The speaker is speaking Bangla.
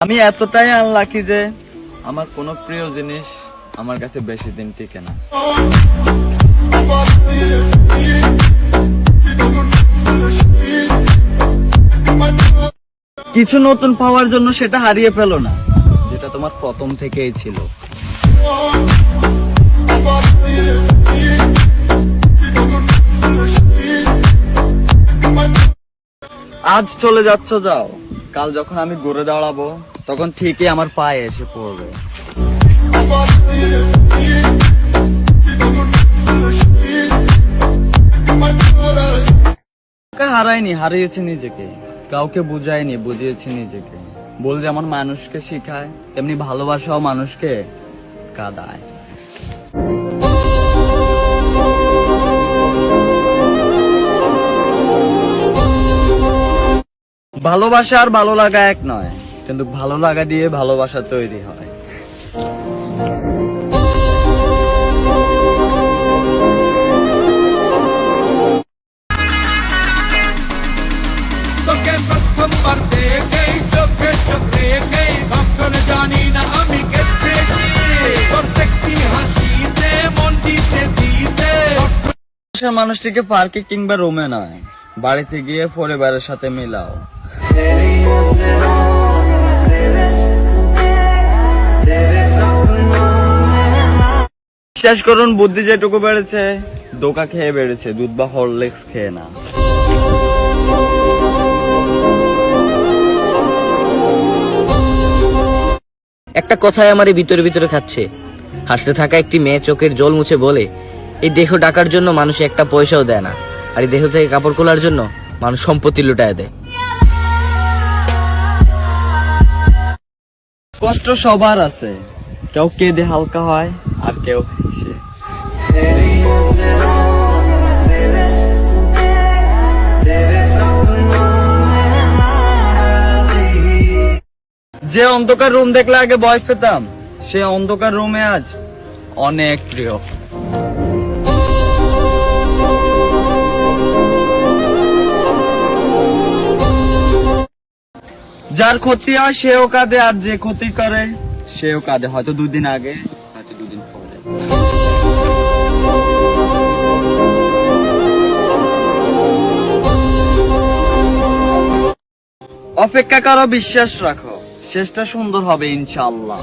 আমি এতটাই আনলাকি যে আমার কোনো প্রিয় জিনিস আমার কাছে বেশি দিন টিকে না। কিছু নতুন পাওয়ার জন্য সেটা হারিয়ে ফেলো না যেটা তোমার প্রথম থেকেই ছিল। আজ চলে যাচ্ছ যাও, কাল যখন আমি ঘুরে দাঁড়াবো তখন ঠিকই আমার পায়ে এসে পড়বে। হারাইনি, হারিয়েছি নিজেকে, কাউকে বুঝাইনি, বুঝিয়েছি নিজেকে। বল যেমন মানুষকে শিখায় তেমনি ভালোবাসাও মানুষকে কাঁদায়। ভালোবাসা আর ভালো লাগা এক নয়, কিন্তু ভালো লাগা দিয়ে ভালোবাসা তৈরি হয়। তোকে প্রথমবার দেখেই চোখে চোখ রেখেই তখন জানি না আমি কেস পেয়েছি তোর সেক্সি হাসিতে মন দিতে দিতে। মানুষটিকে পার্কে কিংবা রুমে নয়, বাড়িতে গিয়ে পরিবারের সাথে মিলাও। বিশ্বাস করুন, বুদ্ধি যেটুকু বেড়েছে দোকা খেয়ে বেড়েছে, দুধ বা হরলিক্স খেয়ে না। একটা কথাই আমার এই ভিতরে ভিতরে খাচ্ছে। হাসতে থাকা একটি মেয়ে চোখের জল মুছে বলে, এই দেহ ঢাকার জন্য মানুষ একটা পয়সাও দেয় না, আর এই দেহ থেকে কাপড় খোলার জন্য মানুষ সম্পত্তি লুটায় দেয়। কষ্ট সবার আছে, কেউ কেঁদে হালকা হয় আর কেউ হেসে। যে অন্ধকার রুম দেখলে আগে ভয় পেতাম, সে অন্ধকার রুমে আজ অনেক প্রিয়। যার ক্ষতি হয় সেও কাঁদে, আর যে ক্ষতি করে সেও কাঁদে, হয়তো দুদিন আগে হয়তো দুদিন পরে। অপেক্ষা করো, বিশ্বাস রাখো, শেষটা সুন্দর হবে ইনশাআল্লাহ।